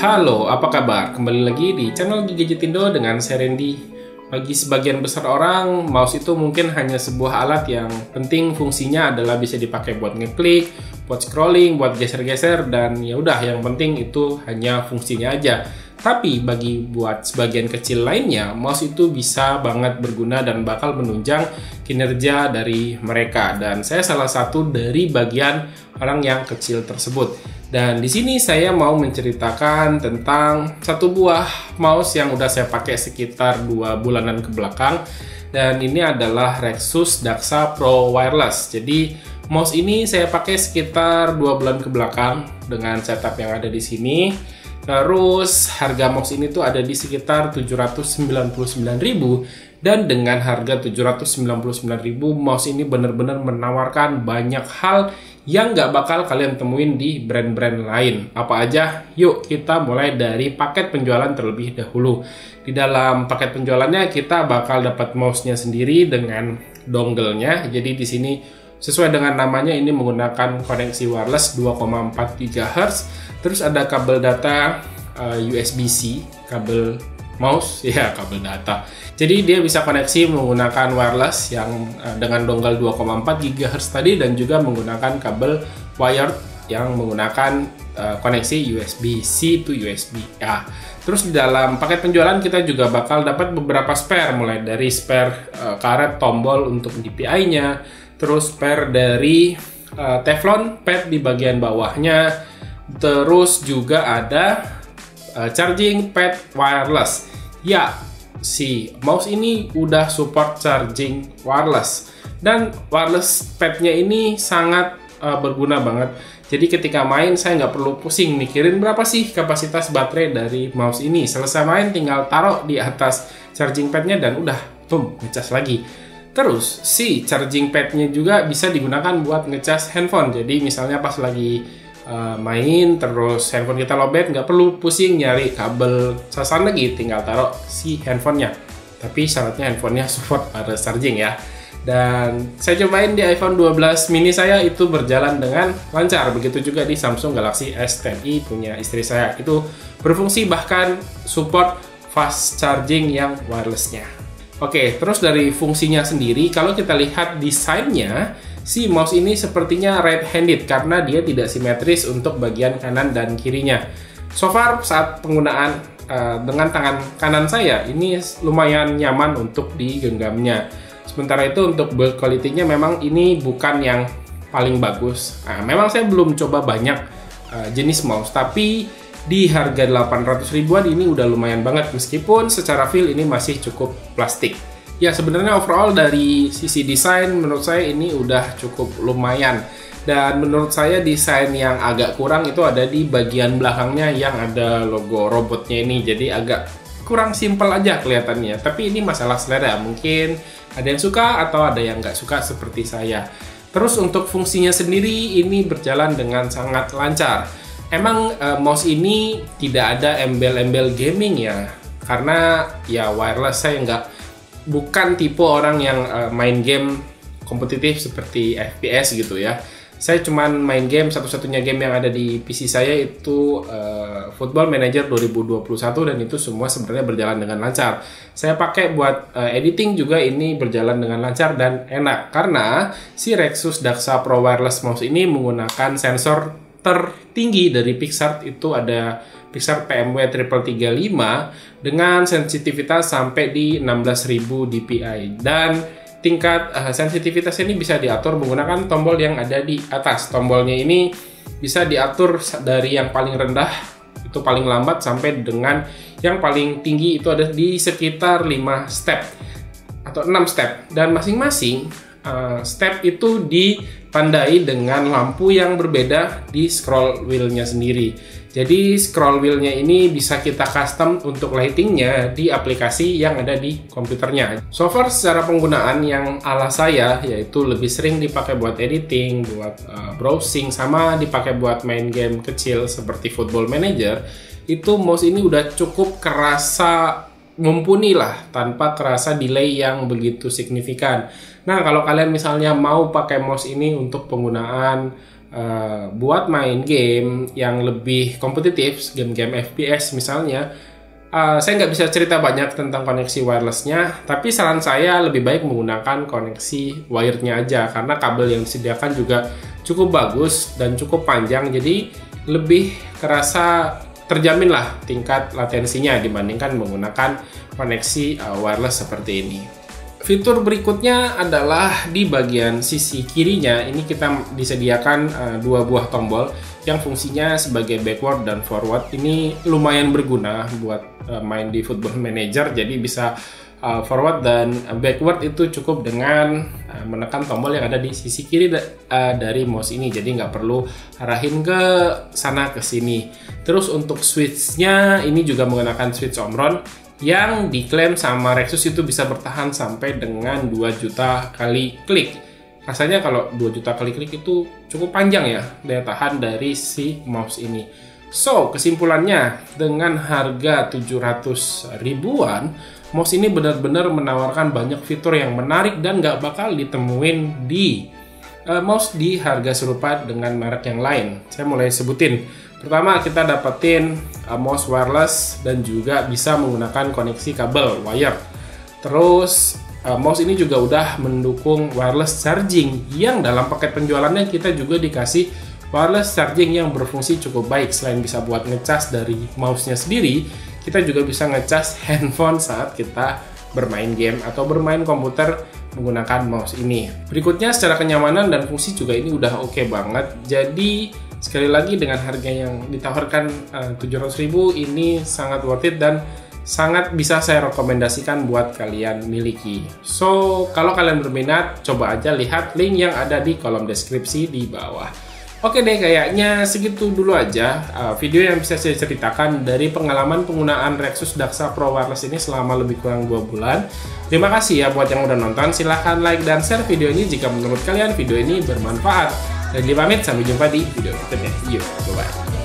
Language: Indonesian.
Halo, apa kabar? Kembali lagi di channel Gadgetindo dengan saya Randy. Bagi sebagian besar orang, mouse itu mungkin hanya sebuah alat yang penting fungsinya adalah bisa dipakai buat ngeklik, buat scrolling, buat geser-geser, dan ya udah yang penting itu hanya fungsinya aja. Tapi buat sebagian kecil lainnya, mouse itu bisa banget berguna dan bakal menunjang kinerja dari mereka. Dan saya salah satu dari bagian orang yang kecil tersebut. Dan di sini saya mau menceritakan tentang satu buah mouse yang udah saya pakai sekitar 2 bulanan ke belakang. Dan ini adalah Rexus Daxa Pro Wireless. Jadi mouse ini saya pakai sekitar 2 bulan ke belakang dengan setup yang ada di sini. Terus harga mouse ini tuh ada di sekitar 799.000, dan dengan harga 799.000 mouse ini benar-benar menawarkan banyak hal yang nggak bakal kalian temuin di brand-brand lain. Apa aja? Yuk kita mulai dari paket penjualan terlebih dahulu. Di dalam paket penjualannya kita bakal dapat mouse-nya sendiri dengan dongle-nya. Jadi di sini sesuai dengan namanya ini menggunakan koneksi wireless 2,4 GHz. Terus ada kabel data USB-C, kabel mouse, ya kabel data. Jadi dia bisa koneksi menggunakan wireless yang dengan dongle 2,4 GHz tadi, dan juga menggunakan kabel wired yang menggunakan koneksi USB-C to USB-A. Terus di dalam paket penjualan kita juga bakal dapat beberapa spare, mulai dari spare karet tombol untuk DPI-nya, terus spare dari Teflon pad di bagian bawahnya, terus juga ada charging pad wireless. Ya, si mouse ini udah support charging wireless, dan wireless padnya ini sangat berguna banget. Jadi ketika main saya nggak perlu pusing mikirin berapa sih kapasitas baterai dari mouse ini. Selesai main tinggal taruh di atas charging padnya dan udah boom, ngecas lagi. Terus si charging padnya juga bisa digunakan buat ngecas handphone. Jadi misalnya pas lagi main terus handphone kita lowbat, nggak perlu pusing nyari kabel casan lagi, tinggal taruh si handphonenya. Tapi syaratnya handphonenya support wireless charging ya. Dan saya cobain di iPhone 12 mini saya, itu berjalan dengan lancar. Begitu juga di Samsung Galaxy S10i punya istri saya, itu berfungsi bahkan support fast charging yang wirelessnya. Oke, terus dari fungsinya sendiri, kalau kita lihat desainnya, si mouse ini sepertinya right-handed karena dia tidak simetris untuk bagian kanan dan kirinya. So far saat penggunaan dengan tangan kanan saya, ini lumayan nyaman untuk digenggamnya. Sementara itu untuk build quality-nya memang ini bukan yang paling bagus. Nah, memang saya belum coba banyak jenis mouse, tapi di harga 800 ribuan ini udah lumayan banget, meskipun secara feel ini masih cukup plastik. Ya sebenarnya overall dari sisi desain menurut saya ini udah cukup lumayan. Dan menurut saya desain yang agak kurang itu ada di bagian belakangnya yang ada logo robotnya ini. Jadi agak kurang simple aja kelihatannya. Tapi ini masalah selera, mungkin ada yang suka atau ada yang nggak suka seperti saya. Terus untuk fungsinya sendiri ini berjalan dengan sangat lancar. Emang mouse ini tidak ada embel-embel gaming ya, karena ya wireless saya bukan tipe orang yang main game kompetitif seperti FPS gitu ya. Saya cuman main game, satu-satunya game yang ada di PC saya itu Football Manager 2021, dan itu semua sebenarnya berjalan dengan lancar. Saya pakai buat editing juga ini berjalan dengan lancar dan enak, karena si Rexus Daxa Pro Wireless Mouse ini menggunakan sensor tertinggi dari Pixart, itu ada Pixart PMW 3335 dengan sensitivitas sampai di 16.000 dpi, dan tingkat sensitivitas ini bisa diatur menggunakan tombol yang ada di atas. Tombolnya ini bisa diatur dari yang paling rendah itu paling lambat sampai dengan yang paling tinggi, itu ada di sekitar 5 step atau 6 step, dan masing-masing step itu ditandai dengan lampu yang berbeda di scroll wheel-nya sendiri. Jadi scroll wheel-nya ini bisa kita custom untuk lighting-nya di aplikasi yang ada di komputernya. So far secara penggunaan yang ala saya, yaitu lebih sering dipakai buat editing, buat browsing, sama dipakai buat main game kecil seperti Football Manager, itu mouse ini udah cukup kerasa mumpuni lah, tanpa kerasa delay yang begitu signifikan. Nah, kalau kalian misalnya mau pakai mouse ini untuk penggunaan buat main game yang lebih kompetitif, game-game FPS misalnya, saya nggak bisa cerita banyak tentang koneksi wirelessnya, tapi saran saya lebih baik menggunakan koneksi wired-nya aja, karena kabel yang disediakan juga cukup bagus dan cukup panjang, jadi lebih kerasa terjamin lah tingkat latensinya dibandingkan menggunakan koneksi wireless seperti ini. Fitur berikutnya adalah di bagian sisi kirinya, ini kita disediakan dua buah tombol yang fungsinya sebagai backward dan forward. Ini lumayan berguna buat main di Football Manager, jadi bisa forward dan backward itu cukup dengan menekan tombol yang ada di sisi kiri dari mouse ini, jadi nggak perlu arahin ke sana ke sini. Terus untuk switch-nya ini juga menggunakan switch Omron yang diklaim sama Rexus itu bisa bertahan sampai dengan 2 juta kali klik. Rasanya kalau 2 juta kali klik itu cukup panjang ya daya tahan dari si mouse ini. So, kesimpulannya dengan harga 700 ribuan, mouse ini benar-benar menawarkan banyak fitur yang menarik dan nggak bakal ditemuin di mouse di harga serupa dengan merek yang lain. Saya mulai sebutin. Pertama, kita dapetin mouse wireless dan juga bisa menggunakan koneksi kabel wire. Terus mouse ini juga udah mendukung wireless charging yang dalam paket penjualannya kita juga dikasih wireless charging yang berfungsi cukup baik. Selain bisa buat ngecas dari mouse-nya sendiri, kita juga bisa ngecas handphone saat kita bermain game atau bermain komputer menggunakan mouse ini. Berikutnya, secara kenyamanan dan fungsi juga ini udah oke banget. Jadi sekali lagi dengan harga yang ditawarkan 700.000 ini sangat worth it dan sangat bisa saya rekomendasikan buat kalian miliki. So, kalau kalian berminat, coba aja lihat link yang ada di kolom deskripsi di bawah. Oke deh, kayaknya segitu dulu aja video yang bisa saya ceritakan dari pengalaman penggunaan Rexus Daxa Pro Wireless ini selama lebih kurang 2 bulan. Terima kasih ya buat yang udah nonton. Silahkan like dan share video ini jika menurut kalian video ini bermanfaat. Dan pamit, sampai jumpa di video berikutnya. Yuk, bye-bye.